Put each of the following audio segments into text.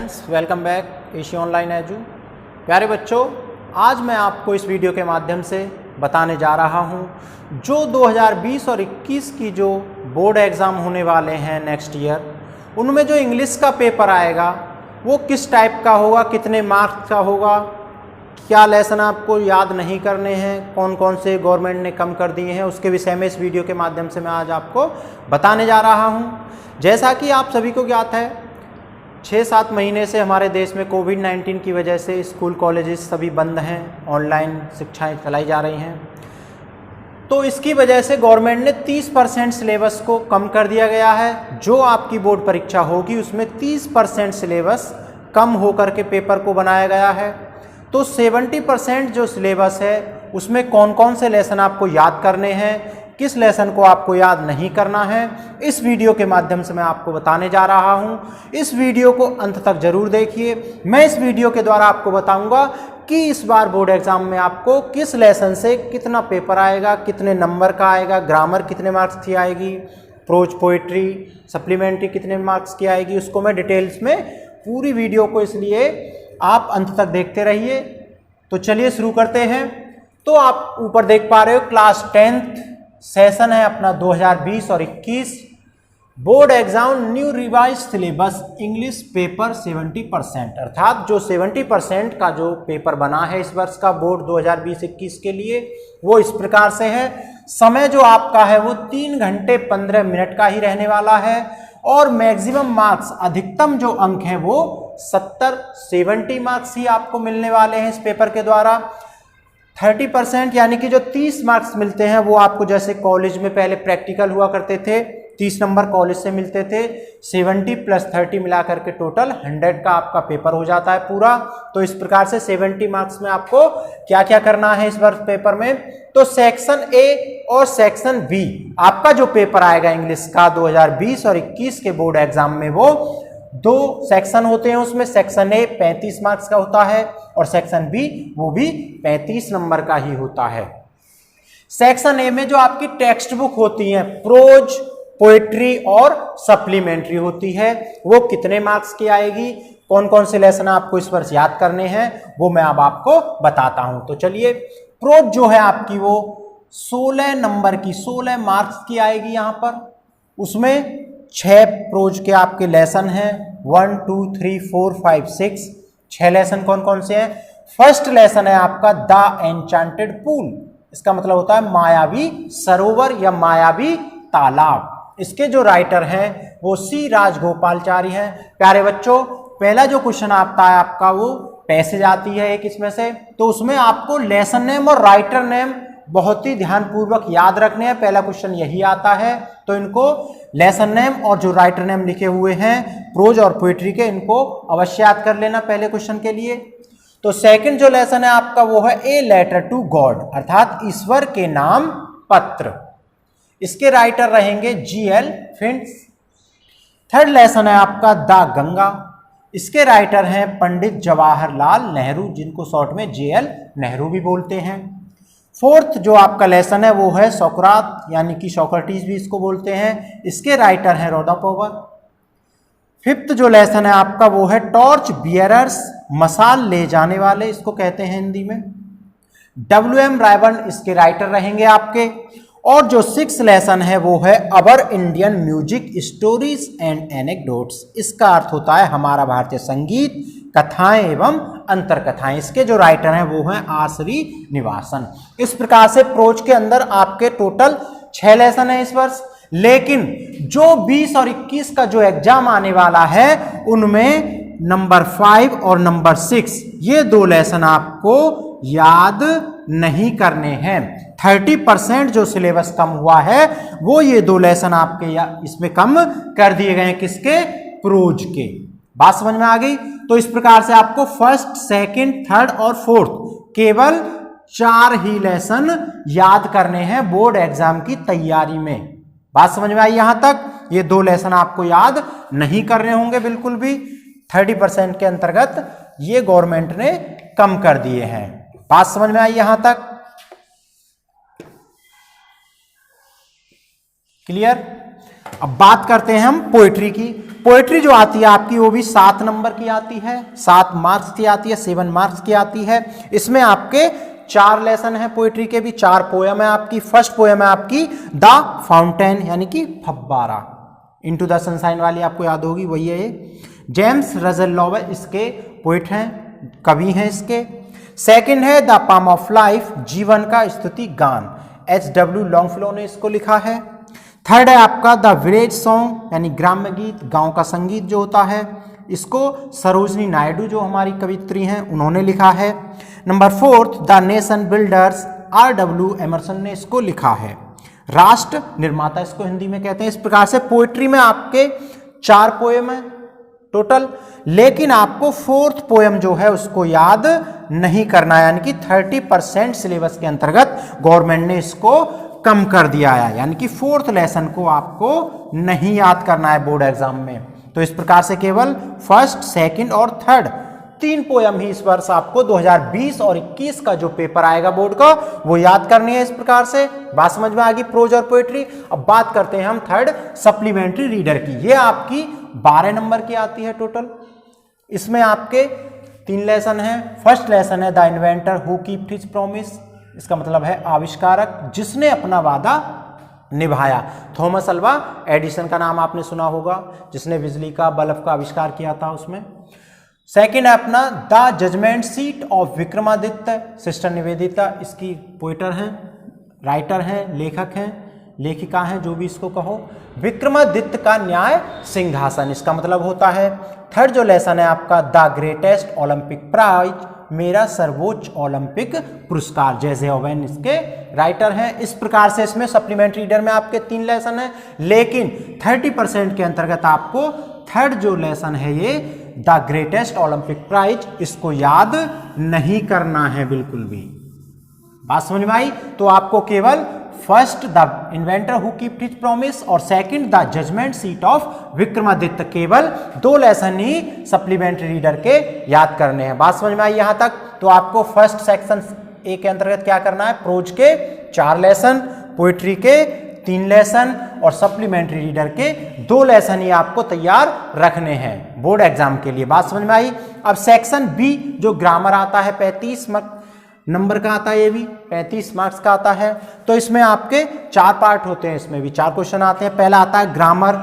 Friends, welcome back Asia online edu. प्यारे बच्चों, आज मैं आपको इस वीडियो के माध्यम से बताने जा रहा हूं जो 2020 और 21 की जो बोर्ड एग्ज़ाम होने वाले हैं नेक्स्ट ईयर, उनमें जो इंग्लिश का पेपर आएगा वो किस टाइप का होगा, कितने मार्क्स का होगा, क्या लेसन आपको याद नहीं करने हैं, कौन कौन से गवर्नमेंट ने कम कर दिए हैं, उसके विषय में इस वीडियो के माध्यम से मैं आज आपको बताने जा रहा हूं। जैसा कि आप सभी को ज्ञात है, 6-7 महीने से हमारे देश में कोविड-19 की वजह से स्कूल कॉलेजेस सभी बंद हैं, ऑनलाइन शिक्षाएं चलाई जा रही हैं। तो इसकी वजह से गवर्नमेंट ने 30% सिलेबस को कम कर दिया गया है। जो आपकी बोर्ड परीक्षा होगी उसमें 30% सिलेबस कम होकर के पेपर को बनाया गया है। तो 70% जो सिलेबस है उसमें कौन कौन से लेसन आपको याद करने हैं, किस लेसन को आपको याद नहीं करना है, इस वीडियो के माध्यम से मैं आपको बताने जा रहा हूं। इस वीडियो को अंत तक जरूर देखिए। मैं इस वीडियो के द्वारा आपको बताऊंगा कि इस बार बोर्ड एग्जाम में आपको किस लेसन से कितना पेपर आएगा, कितने नंबर का आएगा, ग्रामर कितने मार्क्स की आएगी, प्रोज पोइट्री सप्लीमेंट्री कितने मार्क्स की आएगी, उसको मैं डिटेल्स में पूरी वीडियो को, इसलिए आप अंत तक देखते रहिए। तो चलिए शुरू करते हैं। तो आप ऊपर देख पा रहे हो क्लास 10th सेशन है अपना 2020 और 21 board exam new revise syllabus English paper 70%, अर्थात जो 70% का जो पेपर बना है इस वर्ष का बोर्ड 2020-21 के लिए वो इस प्रकार से है। समय जो आपका है वो 3 घंटे 15 मिनट का ही रहने वाला है और मैक्सिमम मार्क्स, अधिकतम जो अंक हैं वो 70 मार्क्स ही आपको मिलने वाले हैं इस पेपर के द्वारा। 30% यानी कि जो 30 मार्क्स मिलते हैं वो आपको, जैसे कॉलेज में पहले प्रैक्टिकल हुआ करते थे, 30 नंबर कॉलेज से मिलते थे, 70 + 30 मिला करके टोटल 100 का आपका पेपर हो जाता है पूरा। तो इस प्रकार से 70 मार्क्स में आपको क्या क्या करना है इस वर्ष पेपर में, तो सेक्शन ए और सेक्शन बी आपका जो पेपर आएगा इंग्लिश का 2020 और 21 के बोर्ड एग्जाम में, वो 2 सेक्शन होते हैं। उसमें सेक्शन ए 35 मार्क्स का होता है और सेक्शन बी वो भी 35 नंबर का ही होता है। सेक्शन ए में जो आपकी टेक्स्ट बुक होती है, प्रोज पोएट्री और सप्लीमेंट्री होती है, वो कितने मार्क्स की आएगी, कौन कौन से लेसन आपको इस वर्ष याद करने हैं, वो मैं अब आपको बताता हूं। तो चलिए, प्रोज जो है आपकी वो 16 नंबर की, 16 मार्क्स की आएगी। यहां पर उसमें 6 प्रोज के आपके लेसन हैं, 1 2 3 4 5 6, 6 लेसन कौन कौन से हैं। फर्स्ट लेसन है आपका द एन्चांटेड पूल, इसका मतलब होता है मायावी सरोवर या मायावी तालाब। इसके जो राइटर हैं वो सी राजगोपालचारी हैं। प्यारे बच्चों, पहला जो क्वेश्चन आता है आपका वो पैसेज आती है एक इसमें से, तो उसमें आपको लेसन नेम और राइटर नेम बहुत ही ध्यानपूर्वक याद रखने हैं। पहला क्वेश्चन यही आता है, तो इनको लेसन नेम और जो राइटर नेम लिखे हुए हैं प्रोज और पोएट्री के, इनको अवश्य याद कर लेना पहले क्वेश्चन के लिए। तो सेकंड जो लेसन है आपका वो है ए लेटर टू गॉड, अर्थात ईश्वर के नाम पत्र। इसके राइटर रहेंगे जीएल फिंच। थर्ड लेसन है आपका द गंगा, इसके राइटर हैं पंडित जवाहरलाल नेहरू, जिनको शॉर्ट में जेएल नेहरू भी बोलते हैं। फोर्थ जो आपका लेसन है वो है सोक्रात, यानी कि सोक्रेटिस भी इसको बोलते हैं, इसके राइटर हैं रोडापोवर। फिफ्थ जो लेसन है आपका वो है टॉर्च बियरर्स, मसाल ले जाने वाले इसको कहते हैं हिंदी में। WM रायबर्न इसके राइटर रहेंगे आपके। और जो 6th लेसन है वो है our Indian music stories and anecdotes, इसका अर्थ होता है हमारा भारतीय संगीत, कथाएं एवं अंतर कथाएं। इसके जो राइटर हैं वो हैं आर श्रीनिवासन। इस प्रकार से प्रोज के अंदर आपके टोटल 6 लेसन है इस वर्ष। लेकिन जो 20 और 21 का जो एग्जाम आने वाला है उनमें नंबर 5 और नंबर 6 ये 2 लेसन आपको याद नहीं करने हैं। 30% जो सिलेबस कम हुआ है वो ये 2 लेसन आपके इसमें कम कर दिए गए हैं, किसके, प्रोज के। बात समझ में आ गई। तो इस प्रकार से आपको फर्स्ट, सेकंड, थर्ड और फोर्थ केवल 4 ही लेसन याद करने हैं बोर्ड एग्जाम की तैयारी में। बात समझ में आई यहां तक। ये 2 लेसन आपको याद नहीं करने होंगे बिल्कुल भी, 30% के अंतर्गत ये गवर्नमेंट ने कम कर दिए हैं। बात समझ में आई यहां तक, क्लियर। अब बात करते हैं हम पोएट्री की। पोएट्री जो आती है आपकी वो भी 7 नंबर की आती है, 7 मार्क्स की आती है, 7 मार्क्स की आती है। इसमें आपके 4 लेसन है पोएट्री के भी, 4 पोयम है आपकी। फर्स्ट पोयम है आपकी द फाउंटेन यानी कि फव्वारा, इनटू द सनशाइन वाली आपको याद होगी, वही है ये। जेम्स रजल लॉवेल इसके पोइट हैं, कवि हैं इसके। सेकंड है द पाम ऑफ लाइफ, जीवन का स्तुति गान, H.W. लॉन्गफेलो ने इसको लिखा है। थर्ड है आपका द विलेज सॉन्ग यानी ग्राम्य गीत, गांव का संगीत जो होता है, इसको सरोजनी नायडू जो हमारी कवित्री हैं उन्होंने लिखा है। Number 4 the nation builders, R.W. Emerson ने इसको लिखा है। राष्ट्र निर्माता इसको हिंदी में कहते हैं। इस प्रकार से पोएट्री में आपके 4 पोएम है टोटल, लेकिन आपको 4th पोएम जो है उसको याद नहीं करना है, यानी कि 30% सिलेबस के अंतर्गत गवर्नमेंट ने इसको कम कर दिया है, यानी कि 4th लेसन को आपको नहीं याद करना है बोर्ड एग्जाम में। तो इस प्रकार से केवल फर्स्ट, सेकंड और थर्ड 3 पोयम ही इस वर्ष आपको 2020 और 21 का जो पेपर आएगा बोर्ड का वो याद करनी है। इस प्रकार से बात समझ में आ गई प्रोज और पोएट्री। अब बात करते हैं हम थर्ड सप्लीमेंट्री रीडर की। ये आपकी 12 नंबर की आती है टोटल। इसमें आपके 3 लेसन हैं। फर्स्ट लेसन है the inventor who kept his promise, इसका मतलब है आविष्कारक जिसने अपना वादा निभाया। थॉमस अल्वा एडिसन का नाम आपने सुना होगा, जिसने बिजली का बल्ब का आविष्कार किया था उसमें। सेकंड है अपना the judgement seat of Vikramaditya, sister Nivedita इसकी पोइटर हैं, राइटर हैं, लेखक हैं, लेखिका हैं, जो भी इसको कहो। विक्रमादित्य का न्याय सिंहासन, इसका मतलब होता है। थर्ड जो लेसन है आपका द ग्रेटेस्ट ओलंपिक प्राइज, मेरा सर्वोच्च ओलंपिक पुरस्कार, जैसे ओवेन इसके राइटर हैं। इस प्रकार से इसमें सप्लीमेंट्री रीडर में आपके 3 लेसन हैं, लेकिन 30% के अंतर्गत आपको थर्ड जो लेसन है ये द ग्रेटेस्ट ओलंपिक प्राइज, इसको याद नहीं करना है बिल्कुल भी। बात समझ में आई? तो आपको केवल first the inventor who kept his promise और second the judgement seat of Vikramaditya, केवल 2 लेसन ही सप्लीमेंट्री रीडर के याद करने हैं। बात समझ में आई यहां तक? तो आपको फर्स्ट सेक्शन ए के अंतर्गत क्या करना है, प्रोज के 4 लेसन, पोएट्री के 3 लेसन और सप्लीमेंट्री रीडर के 2 लेसन ही आपको तैयार रखने हैं बोर्ड एग्जाम के लिए। बात समझ में आई? अब सेक्शन बी जो ग्रामर आता है 35 नंबर का आता है, ये भी 35 मार्क्स का आता है। तो इसमें आपके 4 पार्ट होते हैं, इसमें भी 4 क्वेश्चन आते हैं। पहला आता है ग्रामर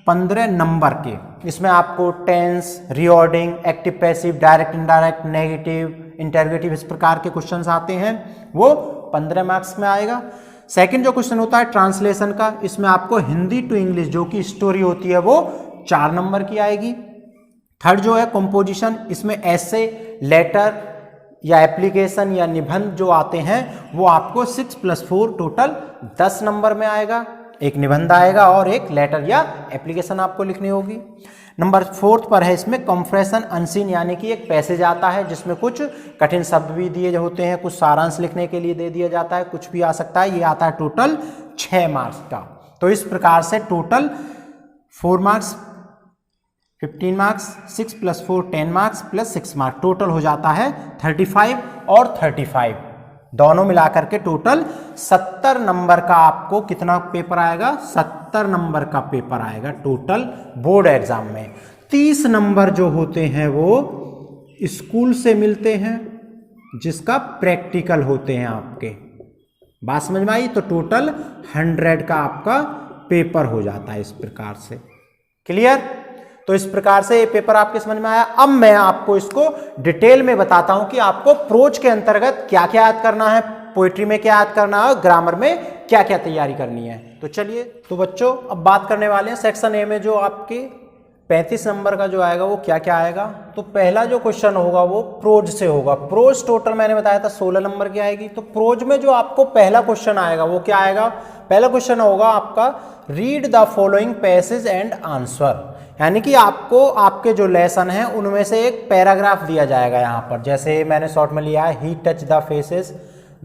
15 नंबर के, इसमें आपको tense, reordering, active passive, direct indirect, negative, interrogative इस प्रकार के क्वेश्चंस आते हैं, वो 15 मार्क्स में आएगा। सेकंड जो क्वेश्चन होता है ट्रांसलेशन का, इसमें आपको हिंदी टू इंग्लिश जो कि स्टोरी होती है वो 4 नंबर की आएगी। थर्ड जो है कंपोजिशन, इसमें ऐसे, लेटर या एप्लीकेशन या निबंध जो आते हैं वो आपको 6 + 4 टोटल 10 नंबर में आएगा। एक निबंध आएगा और एक लेटर या एप्लीकेशन आपको लिखनी होगी। नंबर 4 पर है इसमें कंप्रेशन अनसीन, यानी कि एक पैसेज आता है जिसमें कुछ कठिन शब्द भी दिए होते हैं, कुछ सारांश लिखने के लिए दे दिया जाता है, कुछ भी आ सकता है। ये आता है टोटल 6 मार्क्स का। तो इस प्रकार से total 4 marks 15 marks, 6 + 4 10 marks plus 6 marks, total हो जाता है 35 और 35, दोनों मिलाकर के टोटल 70 नंबर का आपको कितना पेपर आएगा, 70 नंबर का पेपर आएगा टोटल बोर्ड एग्जाम में। 30 नंबर जो होते हैं वो स्कूल से मिलते हैं जिसका प्रैक्टिकल होते हैं आपके। बात समझ में आई? तो टोटल 100 का आपका पेपर हो जाता है इस प्रकार से। क्लियर? तो इस प्रकार से ये पेपर आपके समझ में आया। अब मैं आपको इसको डिटेल में बताता हूं कि आपको प्रोज के अंतर्गत क्या क्या याद करना है, पोएट्री में क्या याद करना है और ग्रामर में क्या क्या तैयारी करनी है। तो चलिए, तो बच्चों अब बात करने वाले हैं सेक्शन ए में जो आपके 35 नंबर का जो आएगा वो क्या क्या आएगा। तो पहला जो क्वेश्चन होगा वो प्रोज से होगा। प्रोज टोटल मैंने बताया था 16 नंबर की आएगी। तो प्रोज में जो आपको पहला क्वेश्चन आएगा वो क्या आएगा, पहला क्वेश्चन होगा आपका read the following passage and answer, यानी कि आपको आपके जो लेसन हैं उनमें से एक पैराग्राफ दिया जाएगा यहाँ पर। जैसे मैंने शॉर्ट में लिया है ही टच द फेसेस ...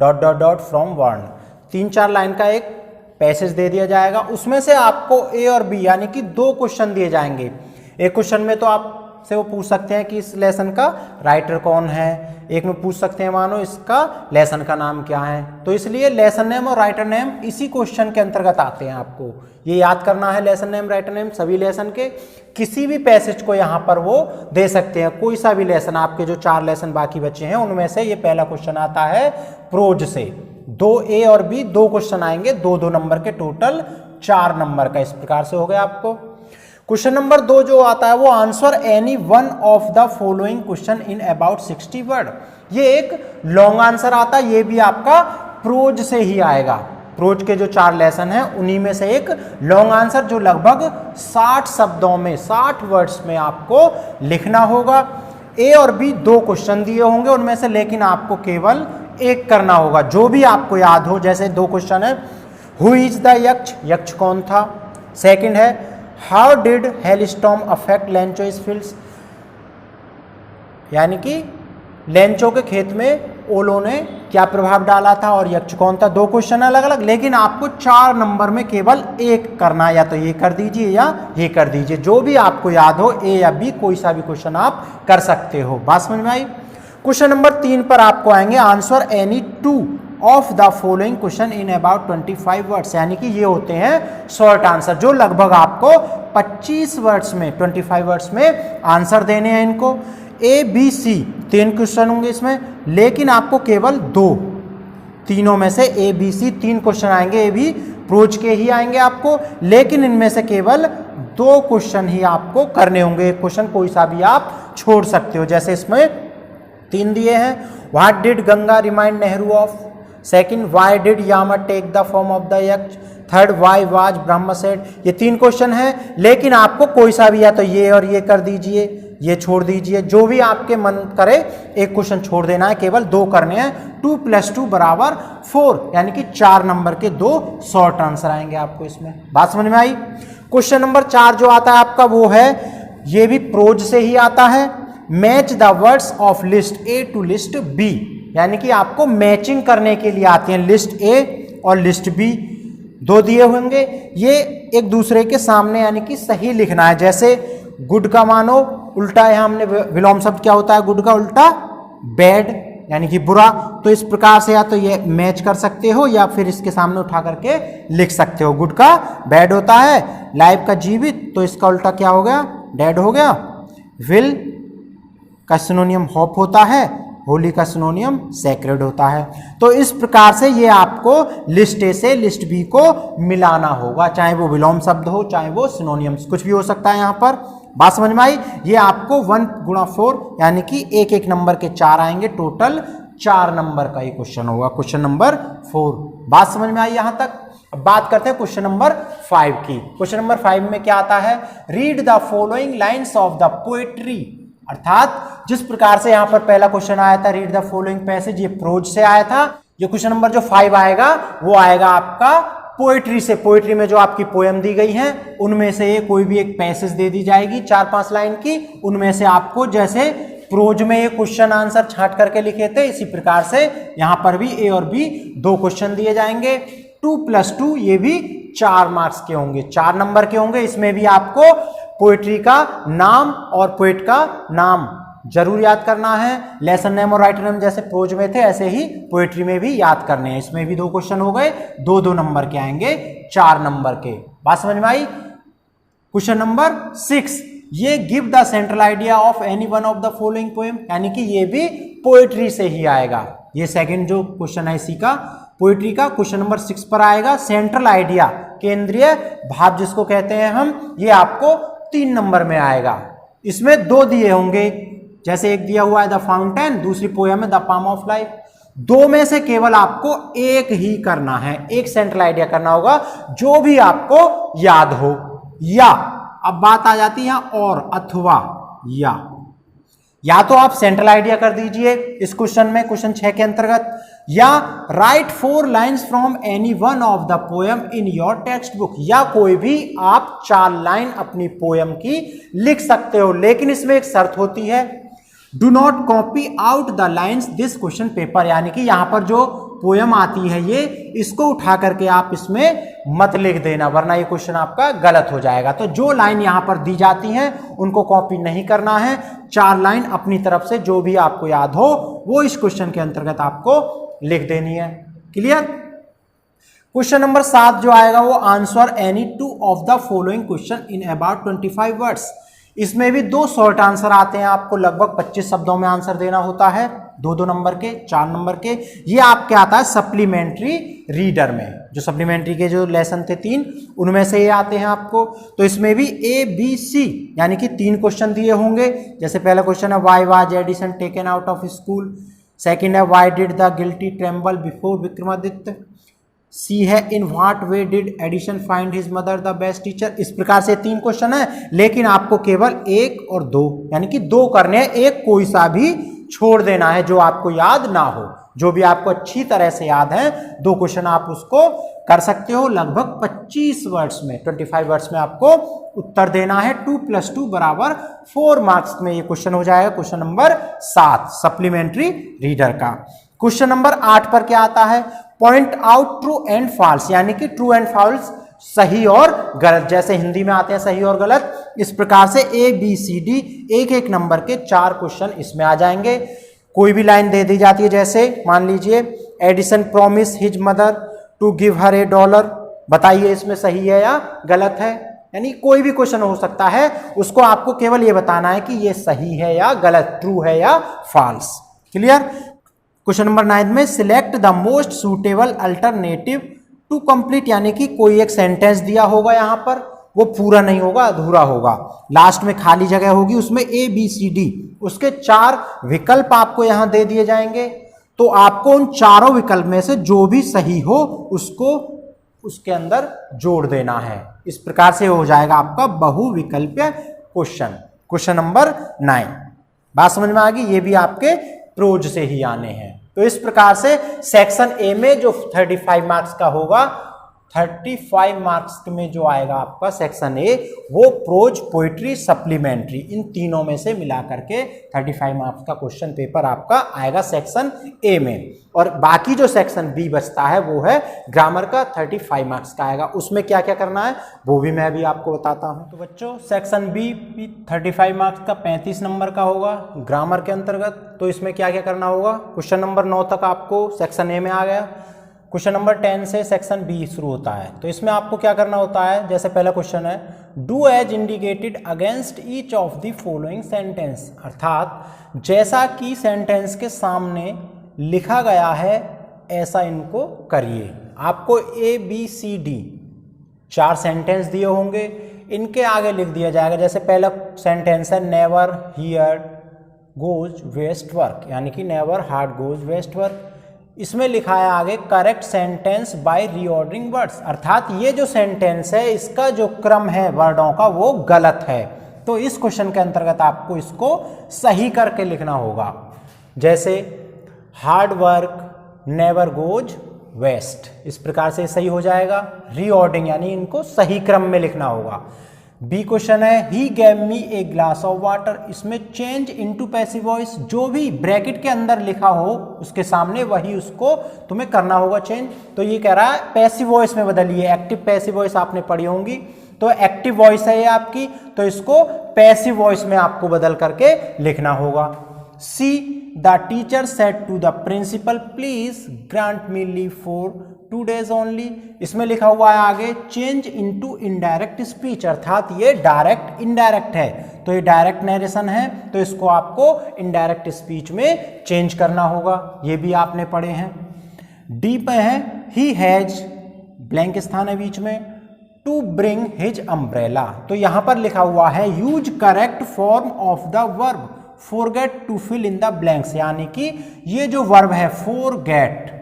फ्रॉम वर्ण, 3-4 लाइन का एक पैसेज दे दिया जाएगा। उसमें से आपको ए और बी यानी कि 2 क्वेश्चन दिए जाएंगे। एक क्वेश्चन में तो आप से वो पूछ सकते हैं कि इस लेसन का राइटर कौन है। एक में पूछ सकते हैं मानो इसका लेसन का नाम क्या है। तो इसलिए लेसन नेम और राइटर नेम इसी क्वेश्चन के अंतर्गत आते हैं। आपको ये याद करना है, लेसन नेम राइटर नेम सभी लेसन के किसी भी पैसेज को यहाँ पर वो दे सकते हैं। कोई सा भी लेसन, आपके जो 4 लेसन बाकी बचे हैं उनमें से ये पहला क्वेश्चन आता है प्रोज से। 2A और B 2 क्वेश्चन आएंगे, 2-2 नंबर के, टोटल 4 नंबर का। इस प्रकार से हो गया आपको। क्वेश्चन नंबर 2 जो आता है वो answer any one of the following question in about 60 word. ये एक लॉन्ग आंसर आता है, ये भी आपका प्रोज से ही आएगा। प्रोज के जो 4 लेसन हैं उन्हीं में से एक लॉन्ग आंसर जो लगभग 60 शब्दों में, 60 वर्ड्स में आपको लिखना होगा। A और B 2 क्वेश्चन दिए होंगे उनमें से, लेकिन आपको केवल एक करना होगा जो भी आपको याद हो। जैसे 2 क्वेश्चन है, हु इज द यक्ष, यक्ष कौन था। सेकंड है, how did hailstorm affect Lencho's fields, यानी कि लेंचो के खेत में ओलों ने क्या प्रभाव डाला था और यक्ष कौन था। 2 क्वेश्चन अलग अलग, लेकिन आपको 4 नंबर में केवल एक करना, या तो ये कर दीजिए या ये कर दीजिए, जो भी आपको याद हो। A या B कोई सा भी क्वेश्चन आप कर सकते हो। बात समझ में आई। क्वेश्चन नंबर 3 पर आपको आएंगे answer any 2 of the following question in about 25 words, यानी कि ये होते हैं शॉर्ट आंसर जो लगभग आपको 25 वर्ड्स में, 25 वर्ड्स में आंसर देने हैं इनको। A B C 3 क्वेश्चन होंगे इसमें, लेकिन आपको केवल 2, तीनों में से A B C 3 क्वेश्चन आएंगे। ये भी प्रोज के ही आएंगे आपको, लेकिन इनमें से केवल 2 क्वेश्चन ही आपको करने होंगे। एक क्वेश्चन कोई सा भी आप छोड़ सकते हो। जैसे इसमें 3 दिए हैं, what did Ganga remind Nehru of. Second, why did Yama take the form of the Yaksha. Third, why was Brahma sad. ये 3 क्वेश्चन हैं, लेकिन आपको कोई सा भी, या तो ये और ये कर दीजिए, ये छोड़ दीजिए, जो भी आपके मन करे एक क्वेश्चन छोड़ देना है। केवल 2 करने हैं। 2 + 2 = 4, यानी कि 4 नंबर के 2 शॉर्ट आंसर आएंगे आपको इसमें। बात समझ में आई। क्वेश्चन नंबर 4 जो आता है आपका वो है, ये भी प्रोज से ही आता है, match the words of list A to list B, यानी कि आपको मैचिंग करने के लिए आती हैं। लिस्ट A और लिस्ट B 2 दिए होंगे, ये एक दूसरे के सामने, यानी कि सही लिखना है। जैसे गुड का मानो उल्टा है, हमने विलोम शब्द क्या होता है गुड का उल्टा, बैड, यानी कि बुरा। तो इस प्रकार से या तो ये मैच कर सकते हो या फिर इसके सामने उठा करके लिख सकते हो। गुड का बैड होता है, लाइफ का जीवित, तो इसका उल्टा क्या हो गया, डेड हो गया। विल का सिनोनियम होप होता है, होली का सिनोनियम सैक्रेड होता है। तो इस प्रकार से ये आपको लिस्ट ए से लिस्ट बी को मिलाना होगा, चाहे वो विलोम शब्द हो चाहे वो सिनोनियम्स, कुछ भी हो सकता है यहाँ पर। बात समझ में आई। ये आपको 1 × 4 यानी कि 1-1 नंबर के 4 आएंगे, टोटल 4 नंबर का ये क्वेश्चन होगा, क्वेश्चन नंबर 4। बात समझ में आई यहाँ तक। अब बात करते हैं क्वेश्चन नंबर 5 की। क्वेश्चन नंबर 5 में क्या आता है, read the following lines of the poetry, अर्थात जिस प्रकार से यहाँ पर पहला क्वेश्चन आया था रीड द फॉलोइंग पैसेज, ये प्रोज से आया था। ये क्वेश्चन नंबर जो 5 आएगा वो आएगा आपका पोएट्री से। पोएट्री में जो आपकी पोएम दी गई है उनमें से ये कोई भी एक पैसेज दे दी जाएगी 4-5 लाइन की, उनमें से आपको जैसे प्रोज में ये क्वेश्चन आंसर छांट करके लिखे थे, इसी प्रकार से यहाँ पर भी A और B 2 क्वेश्चन दिए जाएंगे। 2 + 2 ये भी 4 मार्क्स के होंगे, 4 नंबर के होंगे। इसमें भी आपको पोएट्री का नाम और पोएट का नाम जरूर याद करना है। लेसन नेम और राइटर नेम जैसे प्रोज में थे ऐसे ही पोएट्री में भी याद करने हैं। इसमें भी 2 क्वेश्चन हो गए, 2-2 नंबर के आएंगे, 4 नंबर के। बात समझ में आई। क्वेश्चन नंबर 6, ये give the central idea of any one of the following poem, यानी कि ये भी पोएट्री से ही आएगा। ये सेकंड जो क्वेश्चन है इसी का पोएट्री का। क्वेश्चन नंबर 6 पर आएगा सेंट्रल आइडिया, केंद्रीय भाव जिसको कहते हैं हम, ये आपको 3 नंबर में आएगा। इसमें 2 दिए होंगे, जैसे एक दिया हुआ है द फाउंटेन, दूसरी पोएम है द पाम ऑफ लाइफ। 2 में से केवल आपको एक ही करना है, एक सेंट्रल आइडिया करना होगा जो भी आपको याद हो। या अब बात आ जाती है और अथवा, या तो आप सेंट्रल आइडिया कर दीजिए इस क्वेश्चन में, क्वेश्चन 6 के अंतर्गत, या right 4 lines from any one of the poem in your text book, या कोई भी आप 4 लाइन अपनी पोएम की लिख सकते हो। लेकिन इसमें एक शर्त होती है, do not copy out the lines this question paper, यानी कि यहां पर जो पोयम आती है ये, इसको उठा करके आप इसमें मत लिख देना, वरना ये क्वेश्चन आपका गलत हो जाएगा। तो जो लाइन यहाँ पर दी जाती हैं उनको कॉपी नहीं करना है, 4 लाइन अपनी तरफ से जो भी आपको याद हो वो इस क्वेश्चन के अंतर्गत आपको लिख देनी है। क्लियर? क्वेश्चन नंबर 7 जो आएगा वो answer any 2 of the following question in about 25 words. इसमें भी 2 शॉर्ट आंसर आते हैं, आपको लगभग 25 शब्दों में आंसर देना होता है, 2-2 नंबर के, 4 नंबर के। ये आपके आता है सप्लीमेंट्री रीडर में, जो सप्लीमेंट्री के जो लेसन थे 3 उनमें से ये आते हैं आपको। तो इसमें भी ABC यानी कि 3 क्वेश्चन दिए होंगे। जैसे पहला क्वेश्चन है why was Edison taken out of school, second है why did the guilty tremble before Vikramaditya, C है in what way did Edison find his mother the best teacher. इस प्रकार से 3 क्वेश्चन है, लेकिन आपको केवल 1 और 2 यानी कि 2 करने हैं, एक कोई सा भी छोड़ देना है जो आपको याद ना हो। जो भी आपको अच्छी तरह से याद है 2 क्वेश्चन आप उसको कर सकते हो। लगभग 25 वर्ड्स में, 25 वर्ड्स में आपको उत्तर देना है। 2 + 2 = 4 मार्क्स में ये क्वेश्चन हो जाएगा। क्वेश्चन नंबर 7 सप्लीमेंट्री रीडर का। क्वेश्चन नंबर 8 पर क्या आता है, point out true and false, यानी कि ट्रू एंड फॉल्स सही और गलत, जैसे हिंदी में आते हैं सही और गलत, इस प्रकार से ABCD 1-1 नंबर के 4 क्वेश्चन इसमें आ जाएंगे। कोई भी लाइन दे दी जाती है, जैसे मान लीजिए Edison promise his mother to give her $1, बताइए इसमें सही है या गलत है। यानी कोई भी क्वेश्चन हो सकता है, उसको आपको केवल ये बताना है कि ये सही है या गलत, ट्रू है या फॉल्स। क्लियर? क्वेश्चन नंबर 9 में select the most suitable alternative to complete, यानी कि कोई एक सेंटेंस दिया होगा यहाँ पर, वो पूरा नहीं होगा, अधूरा होगा, लास्ट में खाली जगह होगी, उसमें ABCD उसके 4 विकल्प आपको यहाँ दे दिए जाएंगे। तो आपको उन चारों विकल्प में से जो भी सही हो उसको उसके अंदर जोड़ देना है। इस प्रकार से हो जाएगा आपका बहुविकल्पीय क्वेश्चन। क्वेश्चन नंबर 9 बात समझ में आ गई? ये भी आपके प्रोज से ही आने हैं। तो इस प्रकार से सेक्शन ए में जो 35 मार्क्स का होगा, 35 मार्क्स में जो आएगा आपका सेक्शन ए, वो प्रोज, पोइट्री, सप्लीमेंट्री, इन तीनों में से मिला करके 35 मार्क्स का क्वेश्चन पेपर आपका आएगा सेक्शन ए में। और बाकी जो सेक्शन बी बचता है वो है ग्रामर का, 35 मार्क्स का आएगा। उसमें क्या क्या करना है वो भी मैं अभी आपको बताता हूँ। तो बच्चों सेक्शन बी 35 मार्क्स का 35 नंबर का होगा ग्रामर के अंतर्गत। तो इसमें क्या क्या करना होगा, क्वेश्चन नंबर 9 तक आपको सेक्शन ए में आ गया। क्वेश्चन नंबर 10 से सेक्शन बी शुरू होता है। तो इसमें आपको क्या करना होता है, जैसे पहला क्वेश्चन है do as indicated against each of the following sentence, अर्थात जैसा कि सेंटेंस के सामने लिखा गया है ऐसा इनको करिए। आपको ABCD 4 सेंटेंस दिए होंगे, इनके आगे लिख दिया जाएगा। जैसे पहला सेंटेंस है never here goes waste work, यानी कि never hard goes waste work. इसमें लिखा है आगे correct sentence by reordering words, अर्थात ये जो सेंटेंस है इसका जो क्रम है वर्डों का वो गलत है। तो इस क्वेश्चन के अंतर्गत आपको इसको सही करके लिखना होगा। जैसे hard work never goes waste, इस प्रकार से सही हो जाएगा। रीऑर्डरिंग यानी इनको सही क्रम में लिखना होगा। बी क्वेश्चन है he gave me a glass of water, इसमें चेंज इनटू पैसिव वॉइस, जो भी ब्रैकेट के अंदर लिखा हो उसके सामने वही उसको तुम्हें करना होगा चेंज। तो ये कह रहा है पैसिव वॉइस में बदलिए। एक्टिव पैसिव वॉइस आपने पढ़ी होंगी, तो एक्टिव वॉइस है ये आपकी, तो इसको पैसिव वॉइस में आपको बदल करके लिखना होगा। See the teacher said to the principal please grant me leave for 2 days only, इसमें लिखा हुआ है आगे चेंज इनटू इनडायरेक्ट स्पीच, अर्थात ये डायरेक्ट इनडायरेक्ट है। तो ये डायरेक्ट नरेशन है, तो इसको आपको इनडायरेक्ट स्पीच में चेंज करना होगा। ये भी आपने पढ़े हैं। डी पे है ही हैज ब्लैंक स्थान है बीच में टू ब्रिंग हिज अम्ब्रेला, तो यहां पर लिखा हुआ है use correct form of the verb forget to fill in the blanks, यानी कि ये जो वर्ब है फॉरगेट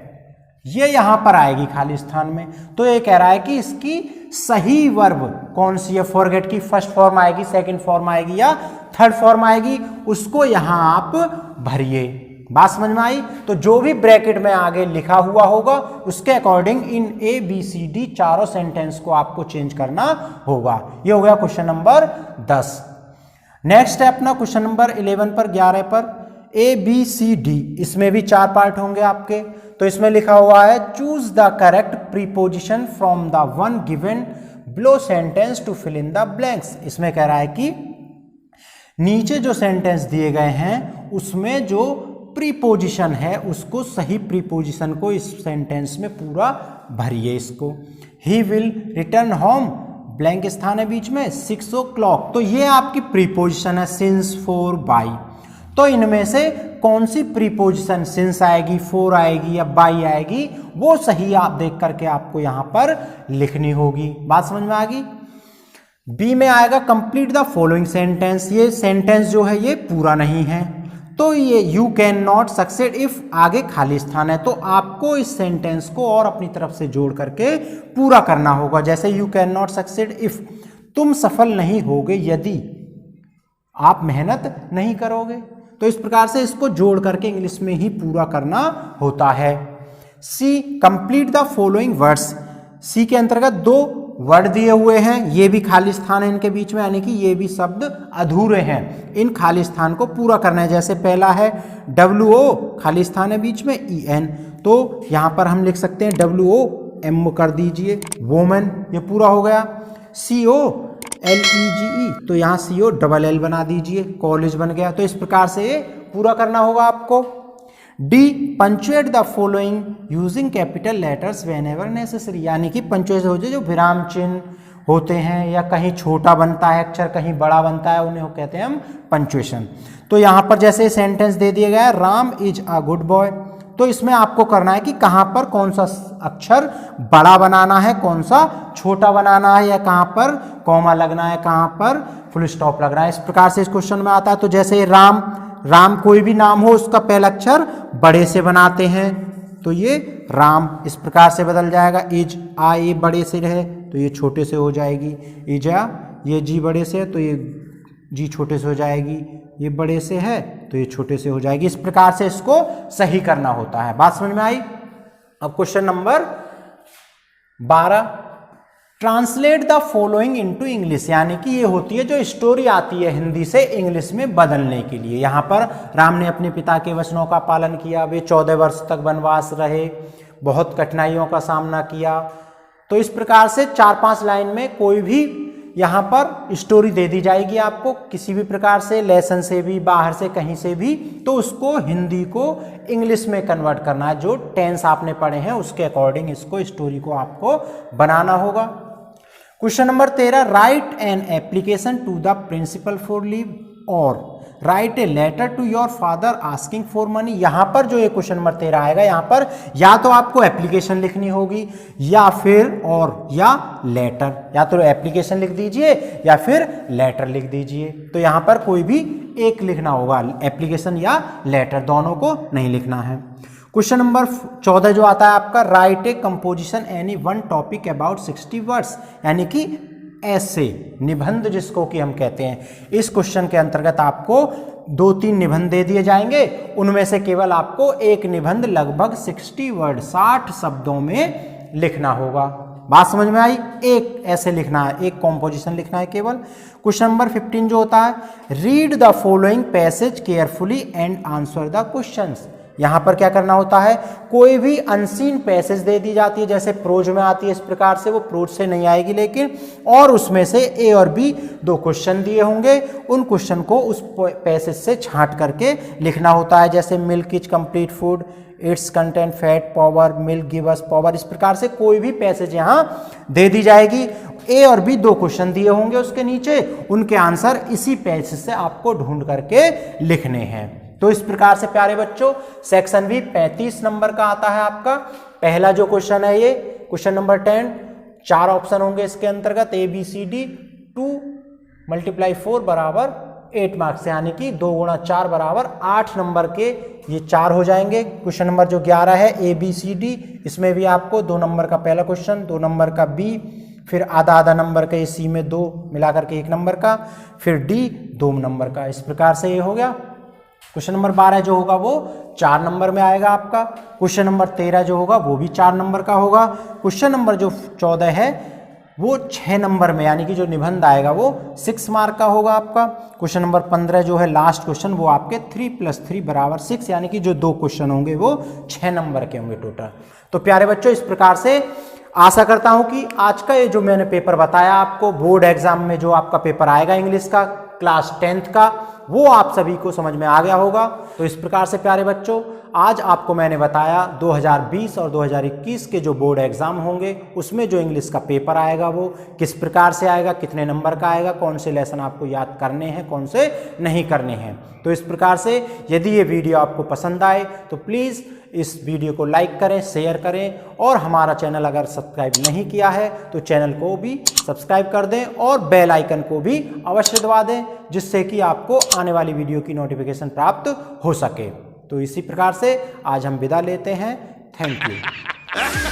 ये यहां पर आएगी खाली स्थान में। तो ये कह रहा है कि इसकी सही वर्ब कौन सी है, फॉरगेट की फर्स्ट फॉर्म आएगी, सेकंड फॉर्म आएगी या थर्ड फॉर्म आएगी, उसको यहां आप भरिए। बात समझ में आई? तो जो भी ब्रैकेट में आगे लिखा हुआ होगा उसके अकॉर्डिंग इन ABCD चारों सेंटेंस को आपको चेंज करना होगा। ये हो गया क्वेश्चन नंबर 10। नेक्स्ट है अपना क्वेश्चन नंबर 11 पर 11 पर ABCD, इसमें भी 4 पार्ट होंगे आपके। तो इसमें लिखा हुआ है choose the correct preposition from the one given below sentence to fill in the blanks. इसमें कह रहा है कि नीचे जो सेंटेंस दिए गए हैं उसमें जो प्रीपोजिशन है उसको, सही प्रीपोजिशन को इस सेंटेंस में पूरा भरिए इसको। He will return home, blank स्थान है बीच में, 6 o'clock। तो ये आपकी प्रीपोजिशन है, सिंस, फॉर, बाई। तो इनमें से कौन सी प्रीपोजिशन सिंस आएगी, फॉर आएगी या बाई आएगी, वो सही आप देख करके आपको यहां पर लिखनी होगी। बात समझ में आ गई। बी में आएगा कंप्लीट द फॉलोइंग सेंटेंस। ये सेंटेंस जो है ये पूरा नहीं है, तो ये you can not succeed if, आगे खाली स्थान है, तो आपको इस सेंटेंस को और अपनी तरफ से जोड़ करके पूरा करना होगा। जैसे you can not succeed if, तुम सफल नहीं होगे यदि आप मेहनत नहीं करोगे। तो इस प्रकार से इसको जोड़ करके इंग्लिश में ही पूरा करना होता है। सी कंप्लीट द फॉलोइंग वर्ड्स। सी के अंतर्गत 2 वर्ड दिए हुए हैं, ये भी खाली स्थान है इनके बीच में, यानी कि ये भी शब्द अधूरे हैं, इन खाली स्थान को पूरा करना है। जैसे पहला है WO, खाली स्थान है बीच में, EN, तो यहां पर हम लिख सकते हैं WOM कर दीजिए, वोमन, ये पूरा हो गया। COLEGE, तो यहाँ COLL बना दीजिए, कॉलेज बन गया। तो इस प्रकार से ये पूरा करना होगा आपको। D punctuate the following using capital letters when ever necessary, यानी कि पंचुएट हो जाए जो विराम चिन्ह होते हैं या कहीं छोटा बनता है अक्षर कहीं बड़ा बनता है, उन्हें कहते हैं हम पंचुएशन। तो यहाँ पर जैसे सेंटेंस दे दिया गया है Ram is a good boy, तो इसमें आपको करना है कि कहाँ पर कौन सा अक्षर बड़ा बनाना है, कौन सा छोटा बनाना है, या कहाँ पर कॉमा लगना है, कहाँ पर फुल स्टॉप लगना है। इस प्रकार से इस क्वेश्चन में आता है। तो जैसे राम, राम कोई भी नाम हो उसका पहला अक्षर बड़े से बनाते हैं, तो ये राम इस प्रकार से बदल जाएगा। इज, आ, ये बड़े से रहे तो ये छोटे से हो जाएगी। इजा, ये जी बड़े से है तो ये जी छोटे से हो जाएगी। ये बड़े से है तो ये छोटे से हो जाएगी। इस प्रकार से इसको सही करना होता है। बात समझ में आई। अब question number 12, translate the following into English, यानी कि ये होती है जो स्टोरी आती है हिंदी से इंग्लिश में बदलने के लिए। यहाँ पर राम ने अपने पिता के वचनों का पालन किया, वे 14 वर्ष तक वनवास रहे, बहुत कठिनाइयों का सामना किया। तो इस प्रकार से 4-5 लाइन में कोई भी यहाँ पर स्टोरी दे दी जाएगी आपको, किसी भी प्रकार से, लेसन से भी, बाहर से, कहीं से भी, तो उसको हिंदी को इंग्लिश में कन्वर्ट करना है। जो टेंस आपने पढ़े हैं उसके अकॉर्डिंग इसको, स्टोरी को आपको बनाना होगा। Question number 13, write an application to the principal for leave और write a letter to your father asking for money. यहाँ पर जो ये क्वेश्चन नंबर 13 आएगा, यहाँ पर या तो आपको एप्लीकेशन लिखनी होगी या फिर और या लेटर, या तो एप्लीकेशन लिख दीजिए या फिर लेटर लिख दीजिए। तो यहाँ पर कोई भी एक लिखना होगा, एप्लीकेशन या लेटर, दोनों को नहीं लिखना है। क्वेश्चन नंबर 14 जो आता है आपका, right A composition any one topic about 60 words, यानी कि ऐसे निबंध जिसको कि हम कहते हैं। इस क्वेश्चन के अंतर्गत आपको 2-3 निबंध दे दिए जाएंगे, उनमें से केवल आपको एक निबंध लगभग 60 वर्ड, 60 शब्दों में लिखना होगा। बात समझ में आई। एक ऐसे लिखना है, एक कॉम्पोजिशन लिखना है केवल। क्वेश्चन नंबर 15 जो होता है, read the following passage carefully and answer the questions. यहाँ पर क्या करना होता है, कोई भी अनसीन पैसेज दे दी जाती है, जैसे प्रोज में आती है इस प्रकार से, वो प्रोज से नहीं आएगी लेकिन, और उसमें से ए और बी 2 क्वेश्चन दिए होंगे, उन क्वेश्चन को उस पैसेज से छांट करके लिखना होता है। जैसे milk is complete food, it's content fat, power, milk give us power. इस प्रकार से कोई भी पैसेज यहाँ दे दी जाएगी, ए और बी 2 क्वेश्चन दिए होंगे उसके नीचे, उनके आंसर इसी पैसेज से आपको ढूंढ करके लिखने हैं। तो इस प्रकार से प्यारे बच्चों, सेक्शन भी 35 नंबर का आता है आपका। पहला जो क्वेश्चन है ये क्वेश्चन नंबर 10, 4 ऑप्शन होंगे इसके अंतर्गत, ABCD, 2 × 4 बराबर 8 मार्क्स, यानी कि 2 × 4 बराबर 8 नंबर के ये 4 हो जाएंगे। क्वेश्चन नंबर जो 11 है ABCD, इसमें भी आपको 2 नंबर का पहला क्वेश्चन, 2 नंबर का B, फिर आधा नंबर का C में 2 मिलाकर के 1 नंबर का, फिर D 2 नंबर का। इस प्रकार से ये हो गया। क्वेश्चन नंबर 12 जो होगा वो 4 नंबर में आएगा आपका। क्वेश्चन नंबर 13 जो होगा वो भी 4 नंबर का होगा। क्वेश्चन नंबर जो 14 है वो 6 नंबर में, यानी कि जो निबंध आएगा वो 6 मार्क का होगा आपका। क्वेश्चन नंबर 15 जो है लास्ट क्वेश्चन, वो आपके 3 + 3 = 6, यानी कि जो 2 क्वेश्चन होंगे वो 6 नंबर के होंगे टोटल। तो प्यारे बच्चों, इस प्रकार से आशा करता हूं कि आज का ये जो मैंने पेपर बताया आपको, बोर्ड एग्जाम में जो आपका पेपर आएगा इंग्लिश का क्लास 10th का, वो आप सभी को समझ में आ गया होगा। तो इस प्रकार से प्यारे बच्चों, आज आपको मैंने बताया 2020 और 2021 के जो बोर्ड एग्जाम होंगे उसमें जो इंग्लिश का पेपर आएगा वो किस प्रकार से आएगा, कितने नंबर का आएगा, कौन से लेसन आपको याद करने हैं, कौन से नहीं करने हैं। तो इस प्रकार से यदि ये वीडियो आपको पसंद आए तो प्लीज़ इस वीडियो को लाइक करें, शेयर करें, और हमारा चैनल अगर सब्सक्राइब नहीं किया है तो चैनल को भी सब्सक्राइब कर दें और बेल आइकन को भी अवश्य दबा दें, जिससे कि आपको आने वाली वीडियो की नोटिफिकेशन प्राप्त हो सके। तो इसी प्रकार से आज हम विदा लेते हैं। Thank you.